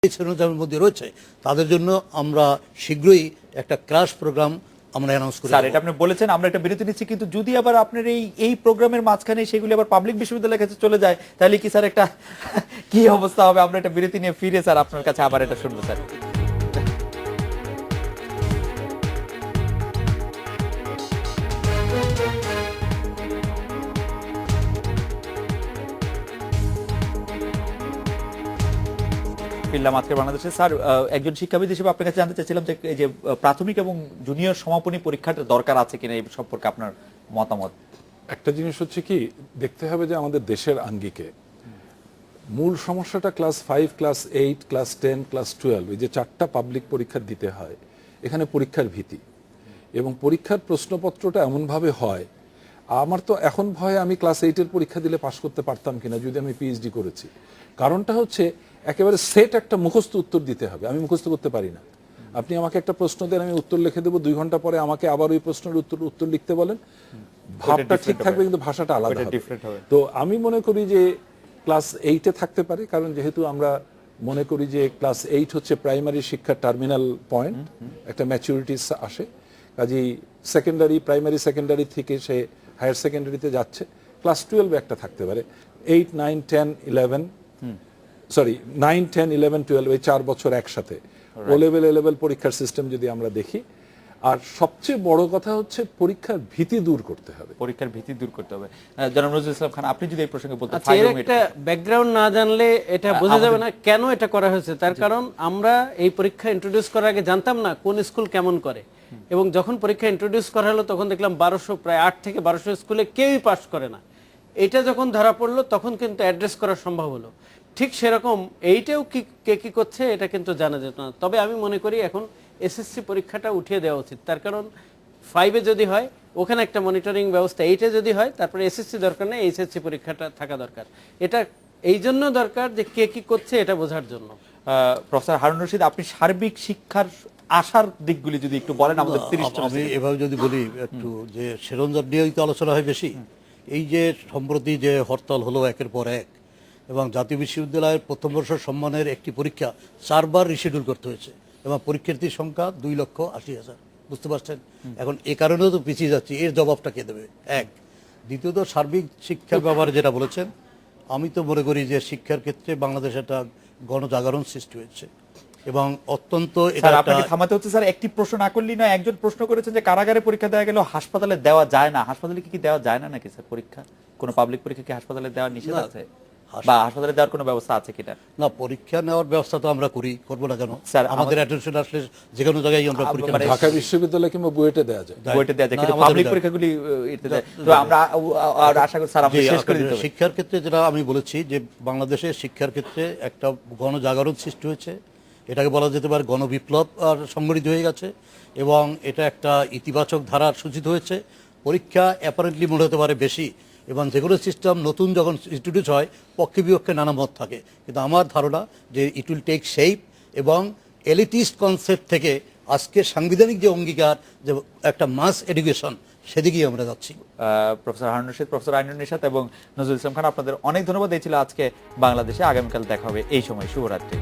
সেরকমের মধ্যে রয়েছে তাদের জন্য আমরা শীঘ্রই একটা ক্রাশ প্রোগ্রাম আমরা অ্যানাউন্স করি। স্যার, এটা আপনি বলেছেন, আমরা একটা বিরতি নিচ্ছি, কিন্তু যদি আবার আপনার এই প্রোগ্রামের মাঝখানে সেগুলি আবার পাবলিক বিশ্ববিদ্যালয়ের কাছে চলে যায়, তাহলে কি স্যার একটা কি অবস্থা হবে? আমরা একটা বিরতি নিয়ে ফিরে স্যার আপনার কাছে আবার এটা শুনবো স্যার। ফিরলাম আজকে বাংলাদেশে। স্যার, একজন শিক্ষাবিদ হিসেবে আপনার কাছে জানতে চাইছিলাম যে এই যে প্রাথমিক এবং জুনিয়র সমাপনী পরীক্ষাটা দরকার আছে কিনা, এই সম্পর্কে আপনার মতামত। একটা জিনিস হচ্ছে কি, দেখতে হবে যে আমাদের দেশের আঙ্গিকে মূল সমস্যাটা ক্লাস 5, ক্লাস 8, ক্লাস 10, ক্লাস 12 এই যে 4টা পাবলিক পরীক্ষা দিতে হয়, এখানে পরীক্ষার ভীতি এবং পরীক্ষার প্রশ্নপত্রটা এমনভাবে হয়, আমার তো এখন ভয় আমি ক্লাস 8-এর পরীক্ষা দিলে পাশ করতে পারতাম কিনা যদি আমি পিএইচডি করেছি। কারণটা হচ্ছে একেবারে সেট একটা মুখস্থ উত্তর দিতে হবে, আমি মুখস্থ করতে পারি না। আপনি আমাকে একটা প্রশ্ন দেন, আমি উত্তর লিখে দেবো, 2 ঘন্টা পরে আমাকে আবার ওই প্রশ্নের উত্তর লিখতে বলেন, ভাবটা ঠিক থাকবে কিন্তু ভাষাটা আলাদা হবে। তো আমি মনে করি যে ক্লাস 8-এ থাকতে পারে, কারণ যেহেতু আমরা মনে করি যে ক্লাস 8 হচ্ছে প্রাইমারি শিক্ষার টার্মিনাল পয়েন্ট, একটা ম্যাচুরিটি আসে, কাজেই প্রাইমারি সেকেন্ডারি থেকে সে হায়ার সেকেন্ডারিতে যাচ্ছে। ক্লাস 12 একটা থাকতে পারে, 8, 9, 10, 11 9, 10, 11, 12 এই 4 বছর একসাথে ও লেভেল এ লেভেল পরীক্ষার সিস্টেম যদি আমরা দেখি। আর সবচেয়ে বড় কথা হচ্ছে পরীক্ষার ভীতি দূর করতে হবে, পরীক্ষার ভীতি দূর করতে হবে। জনাব নজরুল ইসলাম খান, আপনি যদি এই প্রসঙ্গে বলতে আচ্ছা, এর একটা ব্যাকগ্রাউন্ড না জানলে এটা বোঝা যাবে না কেন এটা করা হয়েছে। তার কারণ আমরা এই পরীক্ষা ইন্ট্রোডিউস করার আগে জানতাম না কোন স্কুল কেমন করে, এবং যখন পরীক্ষা ইন্ট্রোডিউস করা হলো তখন দেখলাম 1200 প্রায় 8 থেকে 1200 স্কুলে কেউই পাস করে না। এটা যখন ধরা পড়লো তখন কিন্তু অ্যাড্রেস করা সম্ভব হলো। ঠিক সেরকম এইটাও কে কি করছে এটা কিন্তু জানা যেত না। তবে আমি মনে করি এখন এসএসসি পরীক্ষাটা উঠিয়ে দেওয়া উচিত। তার কারণ 5-এ যদি হয় ওখানে একটা মনিটরিং ব্যবস্থা, 8-এ যদি হয় তারপরে এসএসসি দরকার নেই, এইচএসসি পরীক্ষাটা থাকা দরকার। এটা এই জন্য দরকার যে কে কি করছে এটা বোঝার জন্য। প্রফেসর হারুন রশিদ, আপনি সার্বিক শিক্ষার আশার দিকগুলি যদি একটু বলেন আমাদের। আমি এভাবে যদি বলি একটু, যে সেরঞ্জাব নিয়েই তো আলোচনা হয় বেশি। এই যে সম্প্রতি যে হরতাল হলো একের পর এক, এবং জাতীয় বিশ্ববিদ্যালয়ের প্রথম বর্ষ সম্মানের একটি পরীক্ষা 4 বার রিশিডিউল করতে হয়েছে, এবং পরীক্ষার্থীর সংখ্যা 2,80,000। বুঝতে পারছেন? এখন এ কারণেও তো পিছিয়ে যাচ্ছি, এর জবাবটা কে দেবে? এক। দ্বিতীয়ত সার্বিক শিক্ষার ব্যাপারে যেটা বলেছেন, আমি তো মনে করি যে শিক্ষার ক্ষেত্রে বাংলাদেশে একটা গণজাগরণ সৃষ্টি হয়েছে, এবং অত্যন্ত আপনাকে থামাতে হচ্ছে স্যার। একটি প্রশ্ন না করলেই নয়। একজন প্রশ্ন করেছেন যে কারাগারে পরীক্ষা দেওয়া গেল, হাসপাতালে দেওয়া যায় না। হাসপাতালে কি দেওয়া যায় না নাকি স্যার পরীক্ষা? কোনো পাবলিক পরীক্ষা কি হাসপাতালে দেওয়া নিষেধ আছে, বা হাসপাতালে দেওয়ার কোনো ব্যবস্থা আছে কিনা? না, পরীক্ষা নেওয়ার ব্যবস্থা তো আমরা করবো না কেন? স্যার, আমাদের অ্যাটেনশন আসলে যে কোনো জায়গায় আমরা পরীক্ষা, ঢাকা বিশ্ববিদ্যালয় কিংবা বুয়েটে দেওয়া যায়, কিন্তু পাবলিক পরীক্ষাগুলি তো আমরা আশা করি স্যার আপনি শেষ করে দিতে হবে। শিক্ষার ক্ষেত্রে যেটা আমি বলেছি যে বাংলাদেশের শিক্ষার ক্ষেত্রে একটা গণজাগরণ সৃষ্টি হয়েছে, এটাকে বলা যেতে পারে গণবিপ্লব আর সংগঠিত হয়ে গেছে, এবং এটা একটা ইতিবাচক ধারা সূচিত হয়েছে। পরীক্ষা অ্যাপারেন্টলি মনে হতে পারে বেশি, এবং যে কোনো সিস্টেম নতুন যখন ইনস্টিটিউট হয় পক্ষে বিপক্ষে নানা মত থাকে, কিন্তু আমার ধারণা যে ইট উইল টেক শেপ, এবং এলিটিস্ট কনসেপ্ট থেকে আজকে সাংবিধানিক যে অঙ্গীকার, যে একটা মাস এডুকেশন, সেদিকেই আমরা যাচ্ছি। প্রফেসর হারুন রশিদ, প্রফেসর আইনুন নিশাত এবং নজরুল ইসলাম খান, আপনাদের অনেক ধন্যবাদ। এই ছিল আজকে বাংলাদেশে। আগামীকাল দেখা হবে এই সময়। শুভরাত্রি।